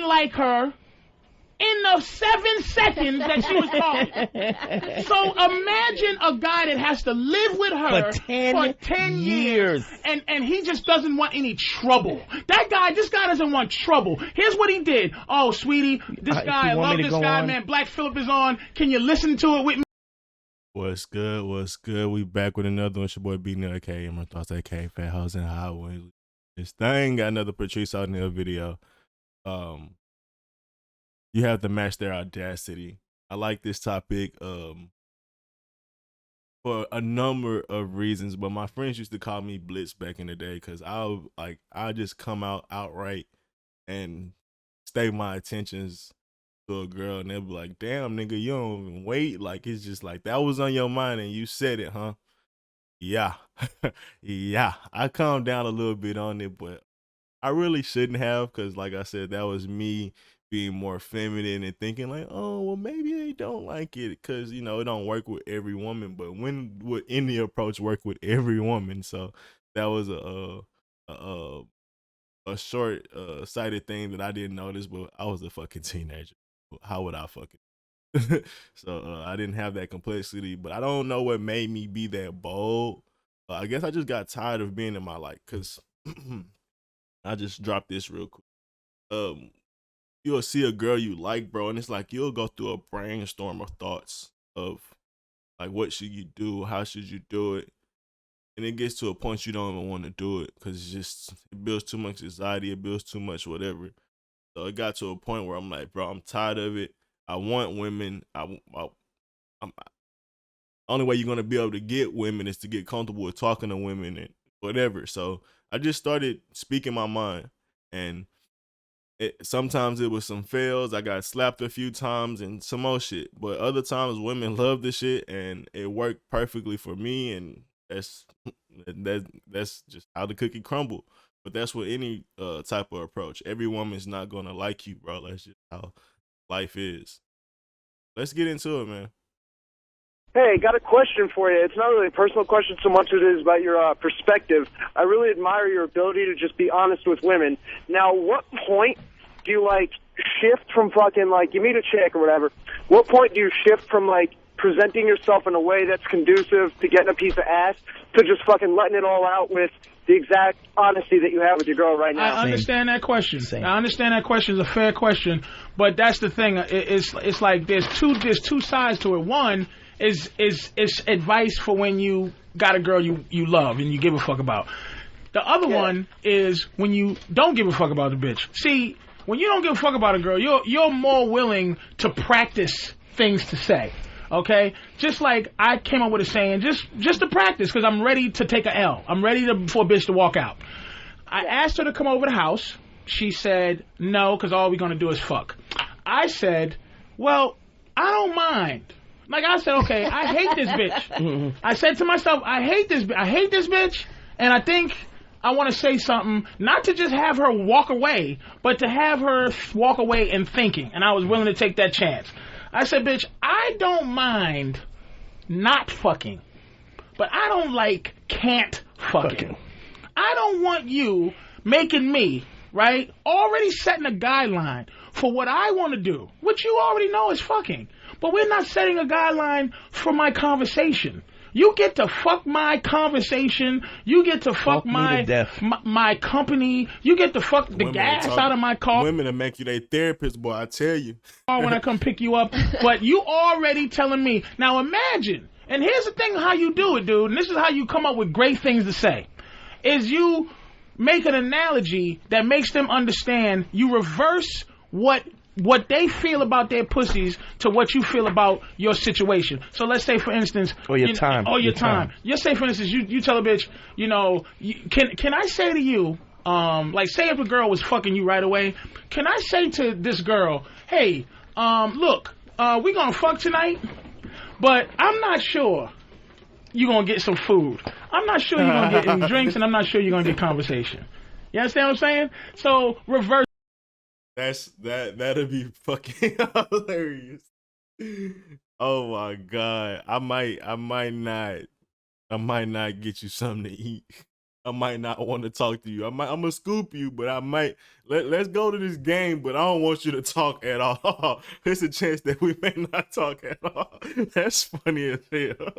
like her in the 7 seconds that she was talking. So imagine a guy that has to live with her for 10 years. And he just doesn't want any trouble. This guy doesn't want trouble. Here's what he did. Oh, sweetie, I love this guy, man. Black Phillip is on. Can you listen to it with me? What's good? What's good? We back with another one. It's your boy B-Nil, aka my thoughts, aka Fat House and Hot Wings. This thing got another Patrice out in the video. You have to match their audacity. I like this topic for a number of reasons, but my friends used to call me Blitz back in the day because I just come out outright and stay my attentions to a girl, and they'll be like, damn, nigga, you don't even wait. Like, it's just like, that was on your mind and you said it, huh? Yeah. Yeah. I calmed down a little bit on it, but I really shouldn't have, because like I said, that was me being more feminine and thinking like, oh, well, maybe they don't like it because, you know, it don't work with every woman. But when would any approach work with every woman? So that was a short sighted thing that I didn't notice, but I was a fucking teenager. How would I fucking so I didn't have that complexity, but I don't know what made me be that bold. I guess I just got tired of being in my life, because I just dropped this real quick. You'll see a girl you like, bro, and it's like you'll go through a brainstorm of thoughts of like, what should you do, how should you do it, and it gets to a point you don't even want to do it because it builds too much anxiety, it builds too much whatever. So it got to a point where I'm like, bro, I'm tired of it. I want women. I'm only way you're gonna be able to get women is to get comfortable with talking to women and whatever. So I just started speaking my mind, and sometimes it was some fails. I got slapped a few times and some more shit, but other times women love the shit and it worked perfectly for me. And that's just how the cookie crumbled. But that's what any type of approach. Every woman's not gonna like you, bro. That's just how life is. Let's get into it, man. Hey, got a question for you. It's not really a personal question so much as it is about your perspective. I really admire your ability to just be honest with women. Now, what point do you, like, shift from fucking, like, you meet a chick or whatever, what point do you shift from, like, presenting yourself in a way that's conducive to getting a piece of ass to just fucking letting it all out with the exact honesty that you have with your girl right now? I understand that question. I understand that question. It's a fair question, but that's the thing. It's like there's two sides to it. One is advice for when you got a girl you love and you give a fuck about. The other one is when you don't give a fuck about the bitch. See, when you don't give a fuck about a girl, you're more willing to practice things to say. Okay, just like I came up with a saying, just to practice, because I'm ready to take a L. I'm ready for a bitch to walk out. I asked her to come over the house. She said no, because all we're gonna do is fuck. I said, well, I don't mind. Like I said, okay, I hate this bitch. I said to myself, I hate this bitch, and I think I want to say something, not to just have her walk away, but to have her walk away in thinking. And I was willing to take that chance. I said, bitch, I don't mind not fucking, but I don't like can't fucking. I don't want you making me, right, already setting a guideline for what I want to do, which you already know is fucking. But we're not setting a guideline for my conversation. You get to fuck my conversation. You get to fuck my company. You get to fuck the gas out of my car. Women will make you their therapist, boy, I tell you. When I come pick you up. But you already telling me. Now imagine, and here's the thing how you do it, dude, and this is how you come up with great things to say, is you make an analogy that makes them understand. You reverse what they feel about their pussies to what you feel about your situation. So let's say, for instance, or your time. Let's say, for instance, you tell a bitch, you know, can I say to you, like, say if a girl was fucking you right away, can I say to this girl, hey, look, we gonna fuck tonight, but I'm not sure you're gonna get some food. I'm not sure you're gonna get any drinks, and I'm not sure you're gonna get conversation. You understand what I'm saying? So reverse. That'll be fucking hilarious. Oh my god. I might not get you something to eat. I might not want to talk to you. I'm gonna scoop you, but I might let's go to this game, but I don't want you to talk at all. There's a chance that we may not talk at all. That's funny as hell.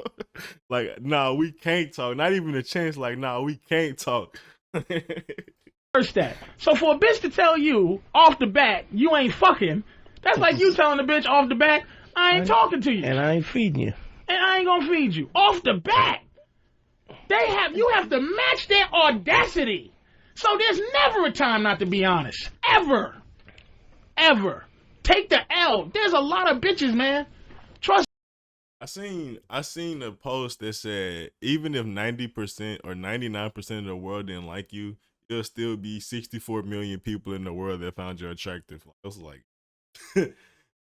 Like, nah, we can't talk. Not even a chance. Like, nah, we can't talk. First that. So for a bitch to tell you off the bat you ain't fucking, that's like you telling the bitch off the bat, I ain't talking to you. And I ain't feeding you. And I ain't gonna feed you. Off the bat. You have to match their audacity. So there's never a time not to be honest. Ever. Ever. Take the L. There's a lot of bitches, man. Trust. I seen a post that said even if 90% or 99% of the world didn't like you, there'll still be 64 million people in the world that found you attractive. I was like,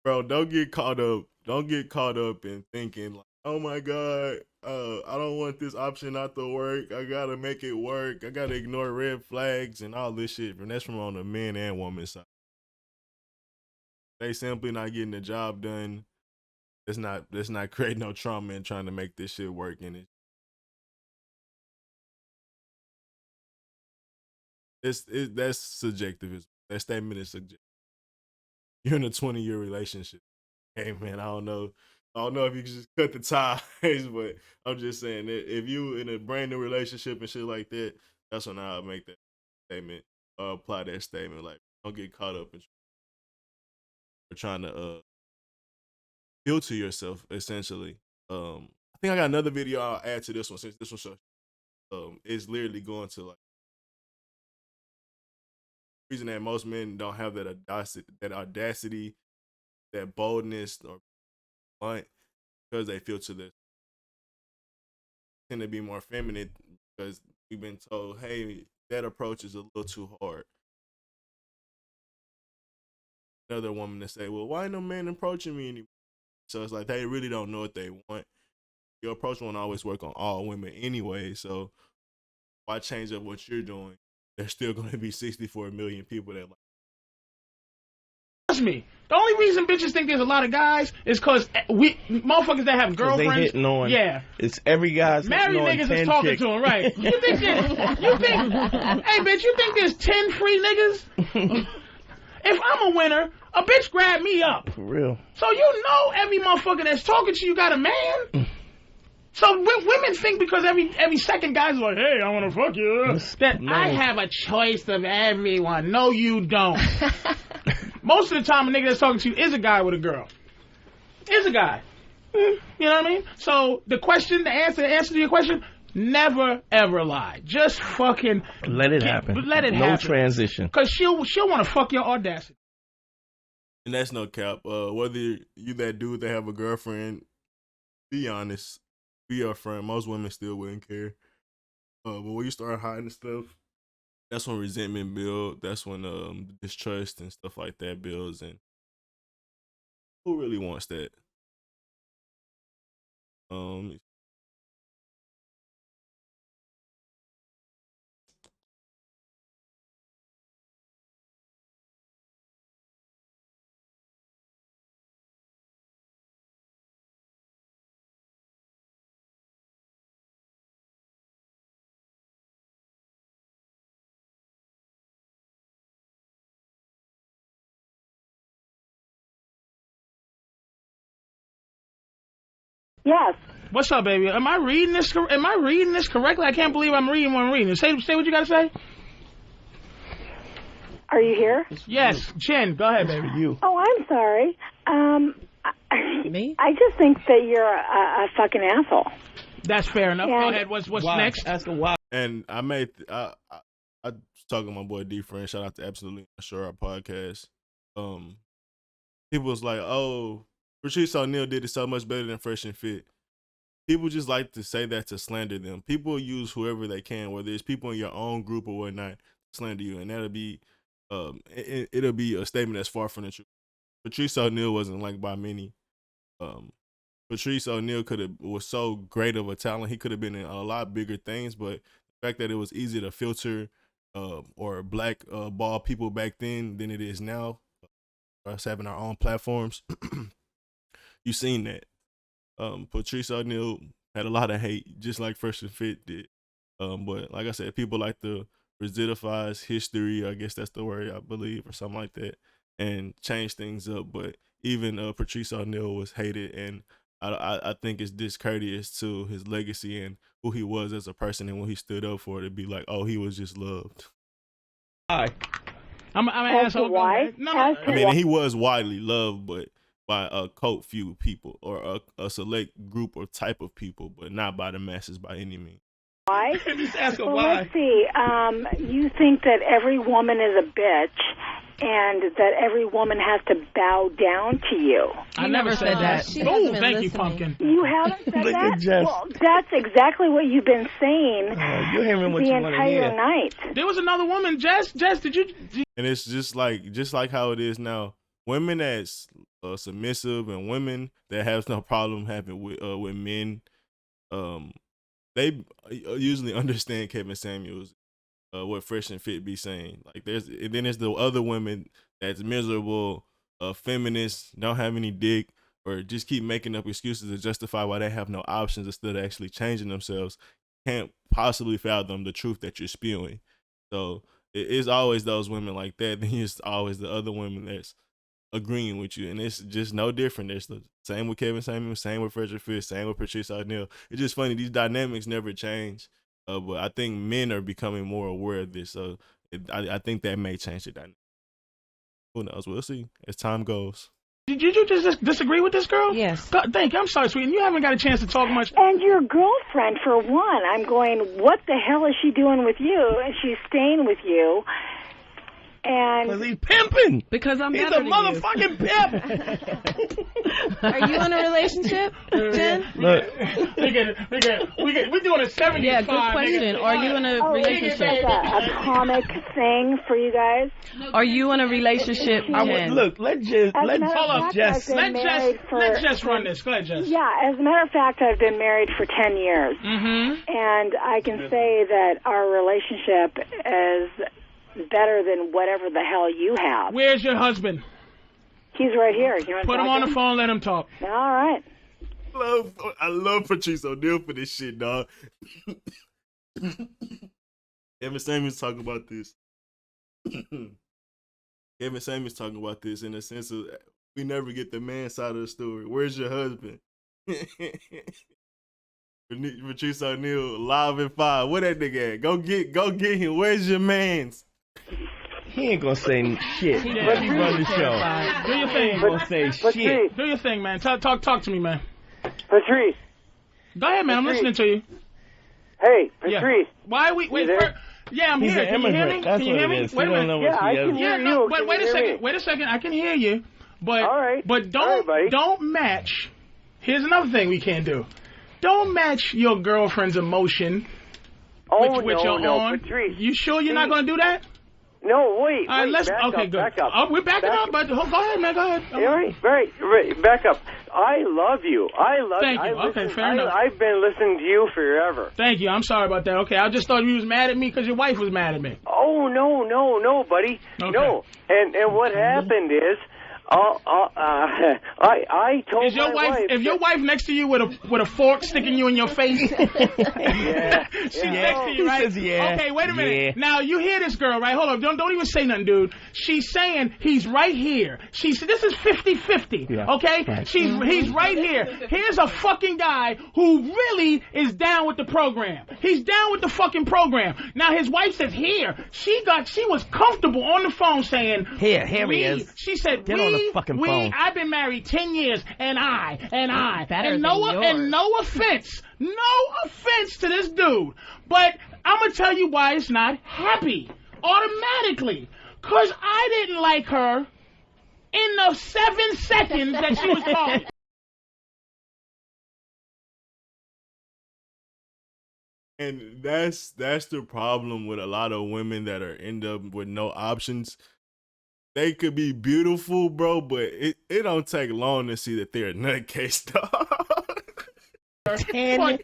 bro, don't get caught up in thinking like, oh my God, I don't want this option not to work. I gotta make it work. I gotta ignore red flags and all this shit. And that's from on the men and woman side. They simply not getting the job done. Let's not create no trauma and trying to make this shit work in it. That's subjective. That statement is subjective. You're in a 20-year relationship. Hey man, I don't know if you can just cut the ties, but I'm just saying that if you in a brand new relationship and shit like that, that's when I'll make that statement or apply that statement. Like, don't get caught up in trying to filter yourself, essentially. I think I got another video I'll add to this one since this one shows is literally going to like reason that most men don't have that audacity, that boldness or blunt because they filter this. Tend to be more feminine because we've been told, hey, that approach is a little too hard. Another woman to say, well, why no man approaching me anymore? So it's like they really don't know what they want. Your approach won't always work on all women anyway, so why change up what you're doing? There's still going to be 64 million people that like. Trust me. The only reason bitches think there's a lot of guys is because we motherfuckers that have girlfriends. They hitting on. Yeah. It's every guy's married niggas is talking chicks. to him, right? Hey bitch, you think there's 10 free niggas? If I'm a winner, a bitch grab me up. For real. So you know every motherfucker that's talking to you got a man. So women think because every second guy's like, hey, I want to fuck you, that I have a choice of everyone. No, you don't. Most of the time, a nigga that's talking to you is a guy with a girl. Is a guy. You know what I mean? So the answer to your question, never ever lie. Just fucking let it happen. Let it happen. No transition. Because she'll want to fuck your audacity. And that's no cap. Whether you that dude that have a girlfriend, be honest. Be your friend. Most women still wouldn't care. But when you start hiding stuff, that's when resentment builds. That's when distrust and stuff like that builds. And who really wants that? Yes. What's up, baby? Am I reading this correctly? I can't believe I'm reading what I'm reading. Say what you gotta say. Are you here? Yes, Chen. Go ahead, baby. You. Oh, I'm sorry. Me? I just think that you're a fucking asshole. That's fair enough. Yeah. Go ahead. What's next? That's the wild. And I was talking to my boy D Friend. Shout out to Absolutely Sure, our podcast. People was like, oh, Patrice O'Neal did it so much better than Fresh and Fit. People just like to say that to slander them. People use whoever they can, whether it's people in your own group or whatnot, to slander you, and that'll be, it'll be a statement that's far from the truth. Patrice O'Neal wasn't liked by many. Patrice O'Neal was so great of a talent. He could have been in a lot bigger things, but the fact that it was easy to filter or black ball people back then than it is now, us having our own platforms, you seen that. Patrice O'Neal had a lot of hate, just like Fresh and Fit did. But like I said, people like to residifize history. I guess that's the word, I believe, or something like that, and change things up. But even Patrice O'Neal was hated, and I think it's discourteous to his legacy and who he was as a person and what he stood up for, to be like, oh, he was just loved. Why? I'm gonna ask why? No, I mean, he was widely loved, but by a cult few people or a select group or type of people, but not by the masses by any means. Why? Just ask her Well, why. let's see. You think that every woman is a bitch and that every woman has to bow down to you. I never said that. Oh, thank you, Pumpkin. You haven't said Look that? at Jeff. Well, that's exactly what you've been saying You're hearing what the you want to hear. entire night. There was another woman, Jess, did you? And it's just like how it is now. Women that's submissive and women that have no problem having with men, they usually understand Kevin Samuels, what Fresh and Fit be saying. Like and then there's the other women that's miserable, feminists, don't have any dick, or just keep making up excuses to justify why they have no options instead of actually changing themselves. Can't possibly fathom the truth that you're spewing. So it is always those women like that. Then it's always the other women that's agreeing with you, and it's just no different. There's the same with Kevin Samuels, same with Frederick Fitz, same with Patrice O'Neal. It's just funny, these dynamics never change, but I think men are becoming more aware of this, so I think that may change the dynamic. Who knows? We'll see as time goes. Did you just disagree with this girl? Yes. God, thank you. I'm sorry, sweetie. You haven't got a chance to talk much. And your girlfriend, for one, I'm going, what the hell is she doing with you? And she's staying with you. And Because he's pimping. Because I'm He's better a than you. motherfucking pimp. Are you in a relationship, Jen? Look, We're doing a 75. Yeah, good question. Are you in a is relationship? that a comic thing for you guys? Are you in a relationship, Jen? look, let As a matter of fact, Jess. I've been married Let Jess run this. Go ahead, Jess. Yeah, as a matter of fact, I've been married for 10 years. Mm-hmm. And I can say that our relationship is better than whatever the hell you have. Where's your husband? He's right here. You want to Put him talk on to the phone. Let him talk. All right. I love Patrice O'Neal for this shit, dog. Kevin Samuels talking about this. Kevin Samuels talking about this in the sense of we never get the man side of the story. Where's your husband? Patrice O'Neal live in 5. Where that nigga at? Go get him. Where's your man's? He ain't gonna say shit. Let me run the show. Do your thing. He ain't gonna say shit. Do your thing, man. Talk to me, man. Patrice. Go ahead, man. I'm listening to you. Hey, Patrice. Yeah. Why we wait? You there? Yeah, I'm He's here. an Can you hear me? immigrant. That's Can you what hear it me? is. Wait a He don't minute. know what Yeah, I he can has. hear Yeah, you. no, Can wait you a hear second. me? Wait a second. I can hear you, but All right. but All right, buddy. don't match. Here's another thing we can't do. Don't match your girlfriend's emotion with your own. Patrice. You sure you're not going to do that? No, wait. All right, let's. back Okay, up, good. Back up. Oh, we're backing Back up, but go ahead, man. Go ahead. Right. Back up. I love you. Thank you. Okay, fair enough. I've been listening to you forever. Thank you. I'm sorry about that. Okay, I just thought you was mad at me because your wife was mad at me. Oh, no, buddy. Okay. No. And what happened is, I told Is your my wife? If your wife next to you with a fork sticking you in your face? Yeah. She's next to you, right? He says, yeah. Okay, wait a minute. Yeah. Now you hear this girl, right? Hold on. Don't even say nothing, dude. She's saying he's right here. This is 50-50. Yeah. Okay? Right. He's right here. Here's a fucking guy who really is down with the program. He's down with the fucking program. Now his wife says here. She was comfortable on the phone saying Here he is. She said Get on the fucking phone. I've been married 10 years and Better and than yours. no offense to this dude, but I'm gonna tell you why it's not happy automatically. Cause I didn't like her in the 7 seconds that she was talking. And that's the problem with a lot of women that end up with no options. They could be beautiful, bro, but it don't take long to see that they're a nutcase, dog.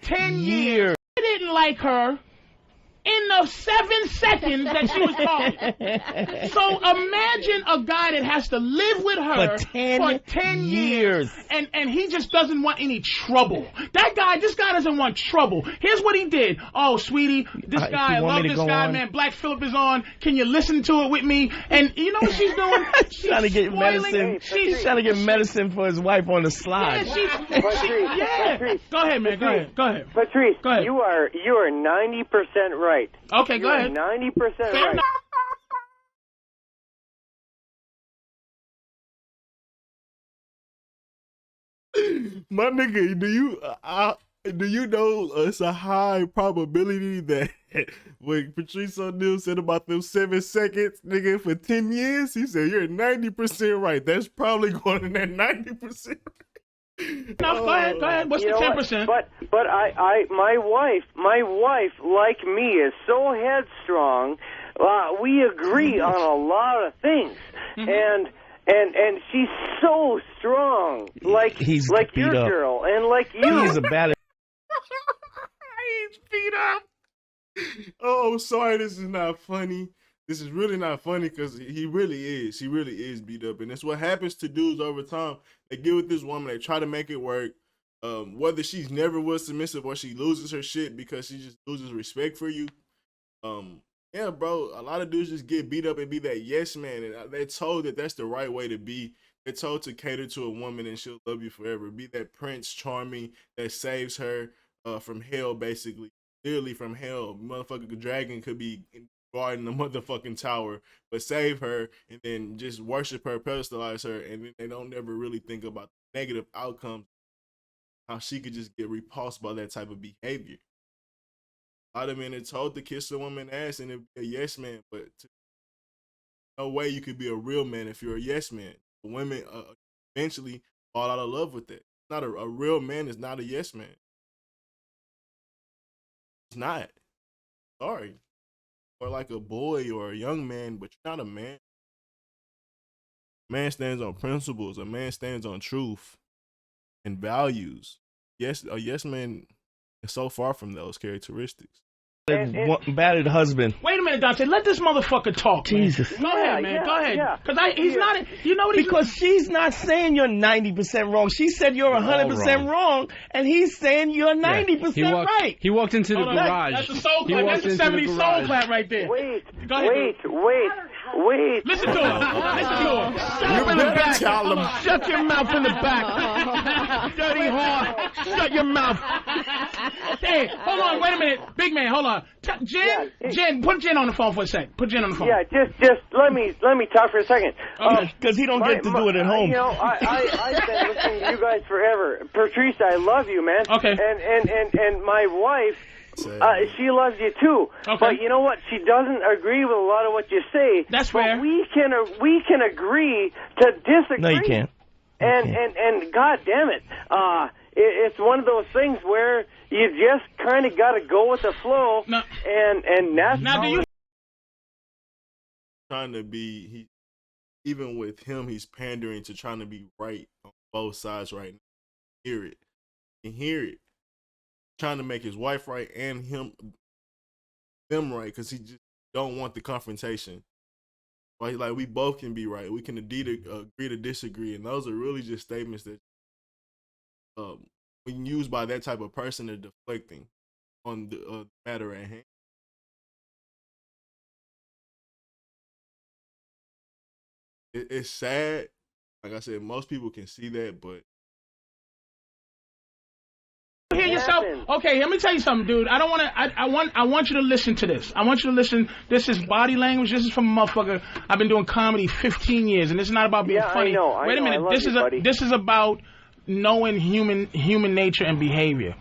10 years. I didn't like her in the 7 seconds that she was talking. So imagine a guy that has to live with her for 10 years. And he just doesn't want any trouble. This guy doesn't want trouble. Here's what he did. Oh, sweetie, this guy, I love this guy, man. Black Phillip is on. Can you listen to it with me? And you know what she's doing? She's trying to get medicine. She's trying to get medicine for his wife on the slide. Patrice. Go ahead, man. Go ahead. Patrice, go ahead. You are 90% right. Okay, go ahead. 90% right. My nigga, do you know it's a high probability that when Patrice O'Neal said about them 7 seconds, nigga, for 10 years, he said you're 90% right. That's probably going in that 90%. No, go ahead. What's the 10%? But my wife, like me, is so headstrong. We agree on a lot of things, and she's so strong, like your girl, and like you. He's a bad. He's beat up. Oh, sorry, this is not funny. This is really not funny because he really is. He really is beat up. And that's what happens to dudes over time. They get with this woman, they try to make it work. Whether she's never was submissive or she loses her shit because she just loses respect for you. Yeah, bro, a lot of dudes just get beat up and be that yes man. And they're told that that's the right way to be. They're told to cater to a woman and she'll love you forever. Be that Prince Charming that saves her from hell, basically. Literally from hell. Motherfucking dragon could be guarding the motherfucking tower, but save her and then just worship her, pedestalize her, and then they don't never really think about the negative outcomes, how she could just get repulsed by that type of behavior. A lot of men are told to kiss a woman's ass and be a yes man, but no way you could be a real man if you're a yes man. Women eventually fall out of love with that. Not a real man is not a yes man. It's not. Sorry. Or like a boy or a young man, but you're not a man. A man stands on principles. A man stands on truth and values. Yes, a yes man is so far from those characteristics. Battered husband. Wait a minute, Dante. Let this motherfucker talk. Jesus. Man. Go ahead, man. Go ahead. Because he's not. You know what he's. Because she's not saying you're 90% wrong. She said you're 100% wrong, and he's saying you're 90% right. He walked into the garage. That's a soul clap. That's a 70s soul clap right there. Wait. Listen to him. You better tell him. Shut your mouth in the back. Dirty whore. Shut your mouth. Hey, hold on. Wait a minute. Big man, hold on. Jen, put Jen on the phone for a sec. Put Jen on the phone. Yeah, just let me talk for a second. Because he don't get to do it at home. You know, I've been listening to you guys forever. Patrice, I love you, man. Okay. And my wife, she loves you too. Okay. But you know what? She doesn't agree with a lot of what you say. That's fair. But we can agree to disagree. No, you can't. And God damn it, it's one of those things where you just kind of got to go with the flow. No. And that's now, do you trying to be? Even with him, he's pandering to trying to be right on both sides right now. Hear it. Trying to make his wife right and them right because he just don't want the confrontation. Like we both can be right. We can agree to disagree, and those are really just statements that when used by that type of person, they're deflecting on the matter at hand. It's sad. Like I said, most people can see that, but hear yourself? Okay, let me tell you something, dude. I don't want to. I want you to listen to this. I want you to listen. This is body language. This is from a motherfucker. I've been doing comedy 15 years, and this is not about being funny. Wait a minute. This is about knowing human nature and behavior.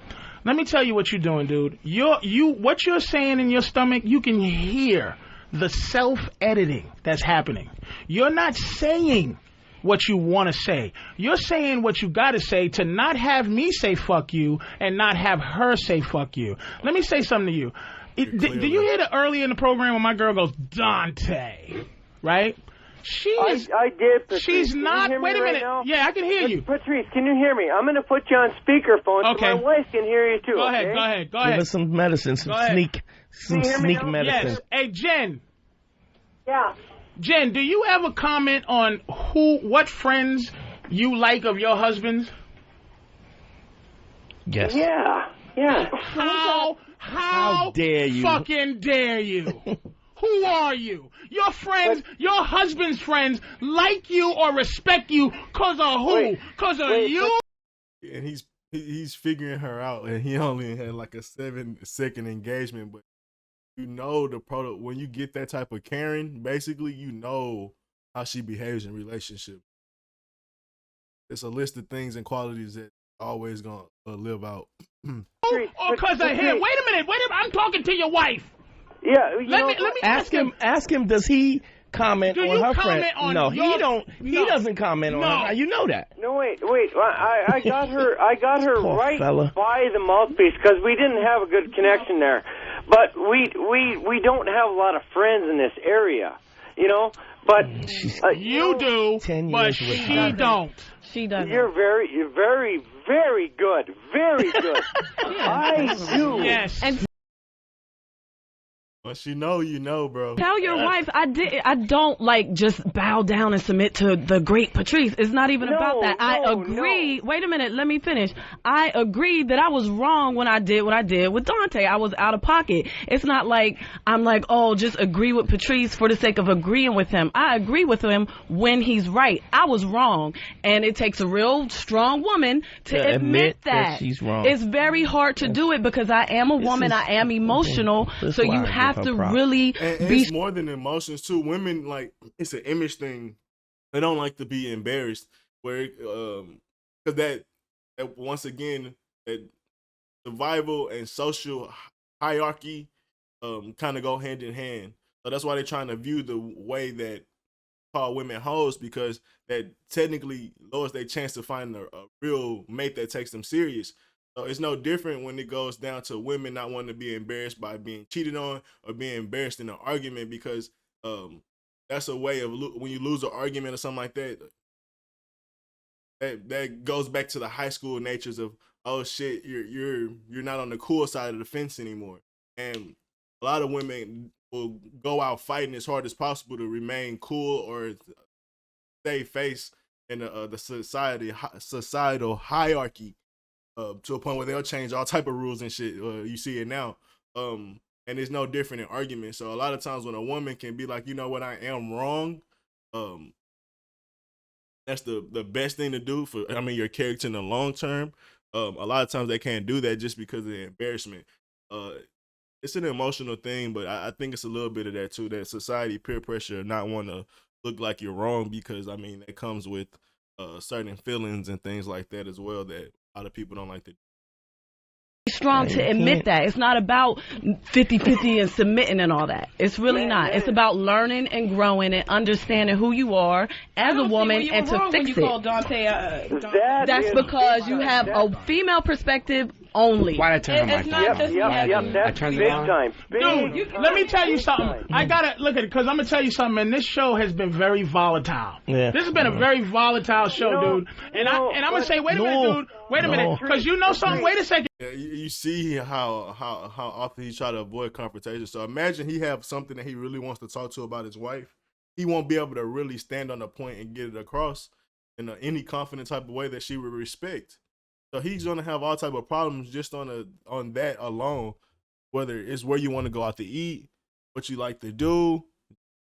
Let me tell you what you're doing, dude. What you're saying in your stomach, you can hear the self-editing that's happening. You're not saying what you want to say. You're saying what you got to say to not have me say fuck you and not have her say fuck you. Let me say something to you. Do you hear that earlier in the program when my girl goes, Dante, right? I did, Patrice. She's not. Wait a minute. Right, yeah, I can hear you. Patrice, can you hear me? I'm going to put you on speakerphone so my wife can hear you too. Go ahead. Give us some medicine, some Some sneak medicine. Yes. Hey, Jen. Yeah. Jen, do you ever comment on what friends you like of your husband's? Yes. Yeah. How dare you? Fucking dare you? Who are you? Your friends, your husband's friends like you or respect you because of who? Because of you? And he's figuring her out, and he only had like a 7-second engagement, but you know when you get that type of Karen, basically you know how she behaves in relationships. It's a list of things and qualities that always gonna live out. Because of him. Wait a minute. I'm talking to your wife. Yeah, let me ask him. Ask him. Does he comment on her friend? No, he don't. No. He doesn't comment on her. You know that. No, wait. I got her. I got her Poor right fella. by the mouthpiece because we didn't have a good connection there. But we don't have a lot of friends in this area, you know. But you do, 10 but years she don't. She doesn't. You're very, very good. Very good. I do. Yes. And Once you know, bro. tell your wife I don't like just bow down and submit to the great Patrice. It's not even about that. I agree. Wait a minute, let me finish. I agree that I was wrong when I did what I did with Dante. I was out of pocket. It's not like I'm like, oh, just agree with Patrice for the sake of agreeing with him. I agree with him when he's right. I was wrong. And it takes a real strong woman to admit that. She's wrong. It's very hard to do it because I am a woman. I am emotional. So you have to really and be. It's more than emotions too. Women, like, it's an image thing. They don't like to be embarrassed. Where because that once again, that survival and social hierarchy kind of go hand in hand. So that's why they're trying to view the way that call women hoes, because that technically lowers their chance to find a real mate that takes them serious. So it's no different when it goes down to women not wanting to be embarrassed by being cheated on or being embarrassed in an argument, because that's a way of when you lose an argument or something like that. That goes back to the high school natures of, oh shit, you're not on the cool side of the fence anymore, and a lot of women will go out fighting as hard as possible to remain cool or save face in the societal hierarchy. To a point where they'll change all type of rules and shit. You see it now. And it's no different in arguments. So a lot of times when a woman can be like, you know what, I am wrong. That's the best thing to do for, your character in the long term. A lot of times they can't do that just because of the embarrassment. It's an emotional thing, but I think it's a little bit of that too, that society peer pressure, not want to look like you're wrong, because it comes with certain feelings and things like that as well that a lot of people don't like to do. Strong to admit that. It's not about 50-50 and submitting and all that. It's really not. It's about learning and growing and understanding who you are as a woman and to fix it. That's because you have a female perspective only. Why did I turn on my phone? That's big time. Dude, let me tell you something. I gotta look at it, because I'm gonna tell you something, man. This show has been very volatile. Yeah. This has been a very volatile show, dude. And I'm gonna say, wait a minute, dude. Wait a minute, because you know something. Wait a second. Yeah, you see how often he try to avoid confrontation. So imagine he have something that he really wants to talk to about his wife. He won't be able to really stand on the point and get it across in any confident type of way that she would respect. So he's gonna have all type of problems just on that alone. Whether it's where you want to go out to eat, what you like to do,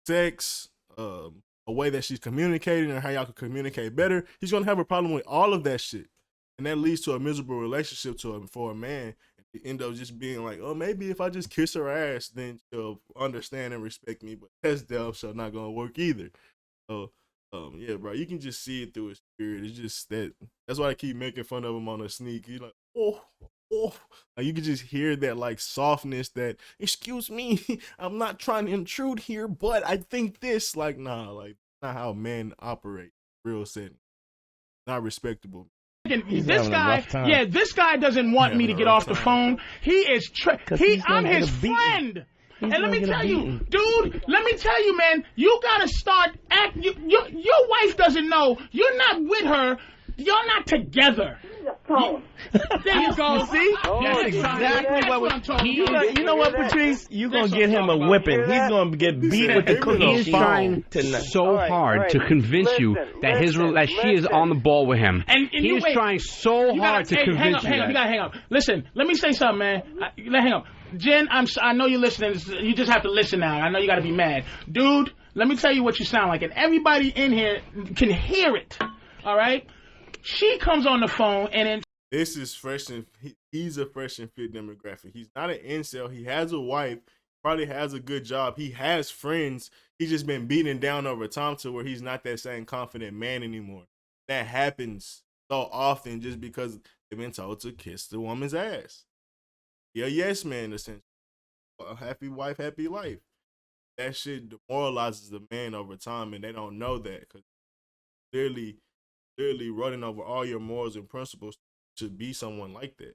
sex, a way that she's communicating, and how y'all can communicate better. He's gonna have a problem with all of that shit. And that leads to a miserable relationship for a man. You end up just being like, oh, maybe if I just kiss her ass, then she'll understand and respect me. But that's shall not gonna work either. So, yeah, bro, you can just see it through his spirit. It's just that's why I keep making fun of him on a sneak. He's like, oh. Like, you can just hear that like softness, that, excuse me, I'm not trying to intrude here, but I think this, like, nah, like, not how men operate. Real setting. Not respectable. This guy doesn't want me to get off the phone. He is I'm his friend. And let me tell you, dude, man, you gotta start acting. Your wife doesn't know. You're not with her. You're not together. phone. There you go. See? Oh, That's exactly what I'm talking you about. know what, Patrice? You're going to get him a whipping. He's going to get beat with the cookie. He's trying so hard to convince you that that she is on the ball with him. And he is trying so hard to convince you. You gotta hang up. Listen, let me say something, man. Hang up. Jen, I know you're listening. You just have to listen now. I know you got to be mad. Dude, let me tell you what you sound like. And everybody in here can hear it. All right? She comes on the phone and then... This is fresh and he's a fresh and fit demographic. He's not an incel. He has a wife. Probably has a good job. He has friends. He's just been beaten down over time to where he's not that same confident man anymore. That happens so often just because they've been told to kiss the woman's ass. Yeah, yes, man, essentially. A happy wife, happy life. That shit demoralizes the man over time, and they don't know that because clearly running over all your morals and principles to be someone like that.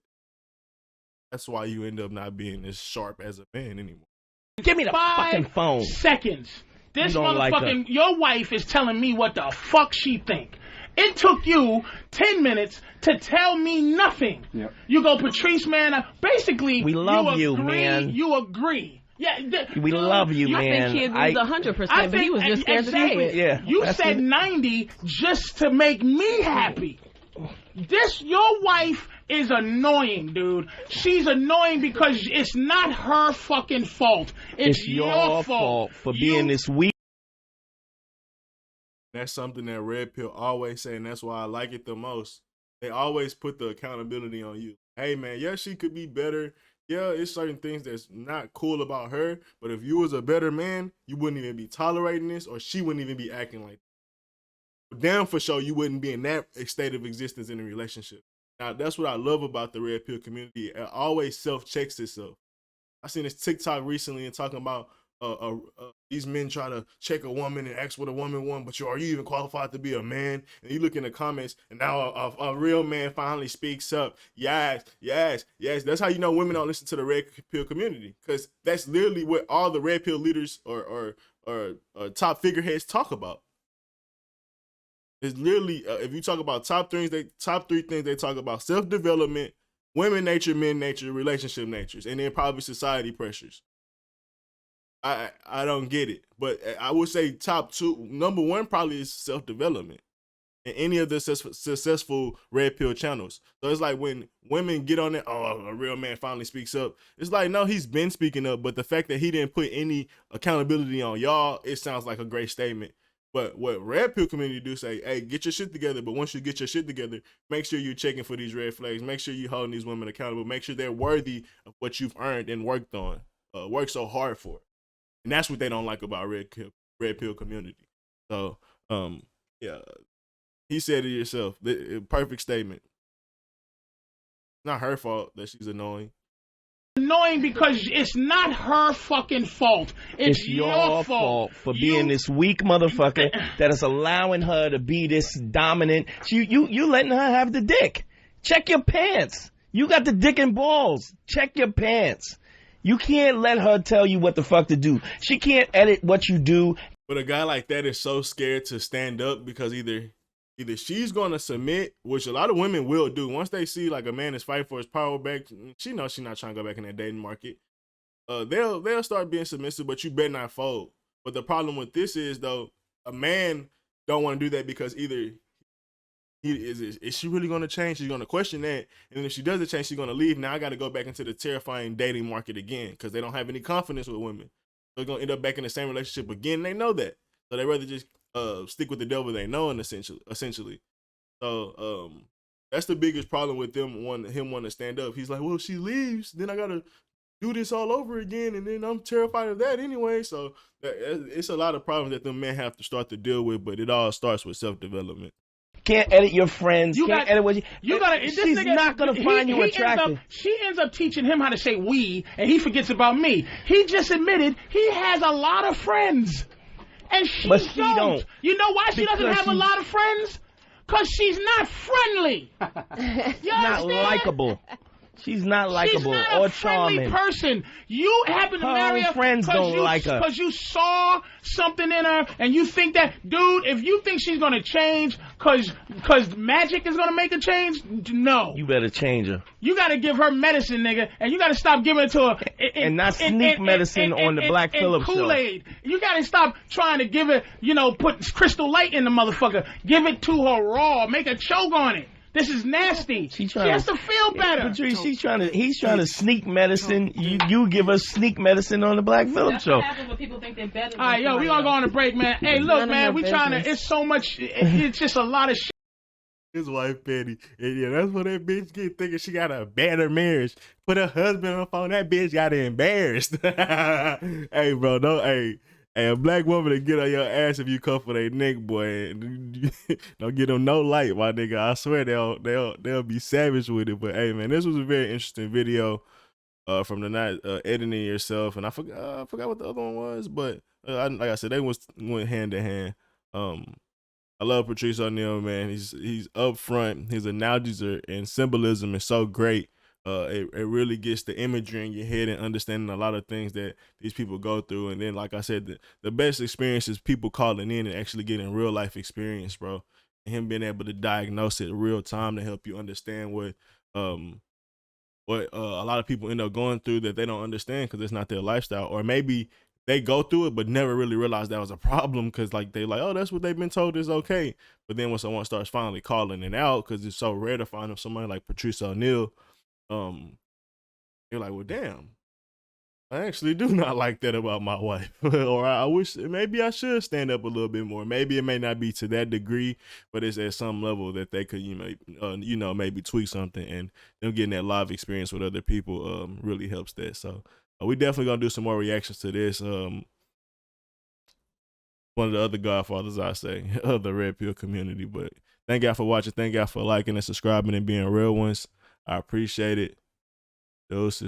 That's why you end up not being as sharp as a man anymore. Give me the fucking phone. Seconds. This motherfucking, like your wife is telling me what the fuck she think. It took you 10 minutes to tell me nothing. Yep. You go, Patrice, man, basically, we love you, man. You agree. Yeah, we love you, man. I think he agrees 100%, but he was just scared to say it. Yeah, you said 90 just to make me happy. Your wife is annoying, dude. She's annoying because it's not her fucking fault. It's your fault for being this weak. That's something that Red Pill always say, and that's why I like it the most. They always put the accountability on you. Hey, man, yeah, she could be better. Yeah, it's certain things that's not cool about her, but if you was a better man, you wouldn't even be tolerating this, or she wouldn't even be acting like that. Damn for sure, you wouldn't be in that state of existence in a relationship. Now, that's what I love about the Red Pill community. It always self-checks itself. I seen this TikTok recently and talking about these men try to check a woman and ask what a woman wants, but are you even qualified to be a man? And you look in the comments, and now a real man finally speaks up. Yes. That's how you know women don't listen to the Red Pill community, because that's literally what all the Red Pill leaders or top figureheads talk about. It's literally if you talk about top three things they talk about: self-development, women nature, men nature, relationship natures, and then probably society pressures. I don't get it, but I would say top two, number one probably is self-development in any of the successful Red Pill channels. So it's like when women get on there, oh, a real man finally speaks up. It's like, no, he's been speaking up, but the fact that he didn't put any accountability on y'all, it sounds like a great statement. But what Red Pill community do say, hey, get your shit together, but once you get your shit together, make sure you're checking for these red flags. Make sure you're holding these women accountable. Make sure they're worthy of what you've earned and worked on, worked so hard for. And that's what they don't like about Red Pill community. So, yeah, he said it himself. Perfect statement. It's not her fault that she's annoying. Annoying because it's not her fucking fault. It's your fault for being this weak motherfucker that is allowing her to be this dominant. You letting her have the dick. Check your pants. You got the dick and balls. Check your pants. You can't let her tell you what the fuck to do. She can't edit what you do. But a guy like that is so scared to stand up because either she's going to submit, which a lot of women will do. Once they see like a man is fighting for his power back, she knows she's not trying to go back in that dating market. They'll start being submissive, but you better not fold. But the problem with this is, though, a man don't want to do that because either is she really going to change? She's going to question that. And then if she doesn't change, she's going to leave. Now I got to go back into the terrifying dating market again because they don't have any confidence with women. They're going to end up back in the same relationship again. They know that. So they rather just stick with the devil they know, and essentially. So that's the biggest problem with him wanting to stand up. He's like, well, if she leaves, then I got to do this all over again, and then I'm terrified of that anyway. So it's a lot of problems that the men have to start to deal with, but it all starts with self-development. Can't edit your friends. Edit what you gotta. She's not gonna find you attractive. She ends up teaching him how to say we, and he forgets about me. He just admitted he has a lot of friends, and she don't. You know why she doesn't have a lot of friends? Because she's not friendly. Not likable. She's not likable or charming. She's not a friendly person. You happen to marry her friends don't like her because you saw something in her, and you think that, dude. If you think she's gonna change because magic is gonna make her change, no. You better change her. You gotta give her medicine, nigga, and you gotta stop giving it to her. And not sneak medicine on the Black Phillip show. Kool-Aid. You gotta stop trying to give it, put crystal light in the motherfucker. Give it to her raw. Make her choke on it. This is nasty. She has to feel better. Patrice, he's trying to sneak medicine. You give her sneak medicine on the Black Phillip show. What happens when people think they're better than all right, we gonna go on a break, man. Hey, look, man, we trying to. It's so much. It's just a lot of shit. His wife petty, and that's what that bitch get thinking she got a better marriage. Put her husband on the phone. That bitch got embarrassed. Hey, bro, a black woman to get on your ass if you come for their neck, boy. Don't get them no light, my nigga. I swear they'll be savage with it. But hey, man, this was a very interesting video from the night editing yourself, and I forgot what the other one was, but like I said, they went hand in hand. I love Patrice O'Neal, man. He's upfront. His analogies and symbolism is so great. It really gets the imagery in your head and understanding a lot of things that these people go through. And then, like I said, the best experience is people calling in and actually getting real life experience, bro. And him being able to diagnose it real time to help you understand what a lot of people end up going through that they don't understand because it's not their lifestyle, or maybe they go through it but never really realize that was a problem because they like, oh, that's what they've been told is okay. But then when someone starts finally calling it out, because it's so rare to find somebody like Patrice O'Neal, you're like, well, damn, I actually do not like that about my wife. Or I wish maybe I should stand up a little bit more. Maybe it may not be to that degree, but it's at some level that they could, maybe tweak something, and them getting that live experience with other people really helps that. So we definitely gonna do some more reactions to this. One of the other godfathers, I say, of the Red Pill community. But thank y'all for watching. Thank y'all for liking and subscribing and being real ones. I appreciate it. Doses.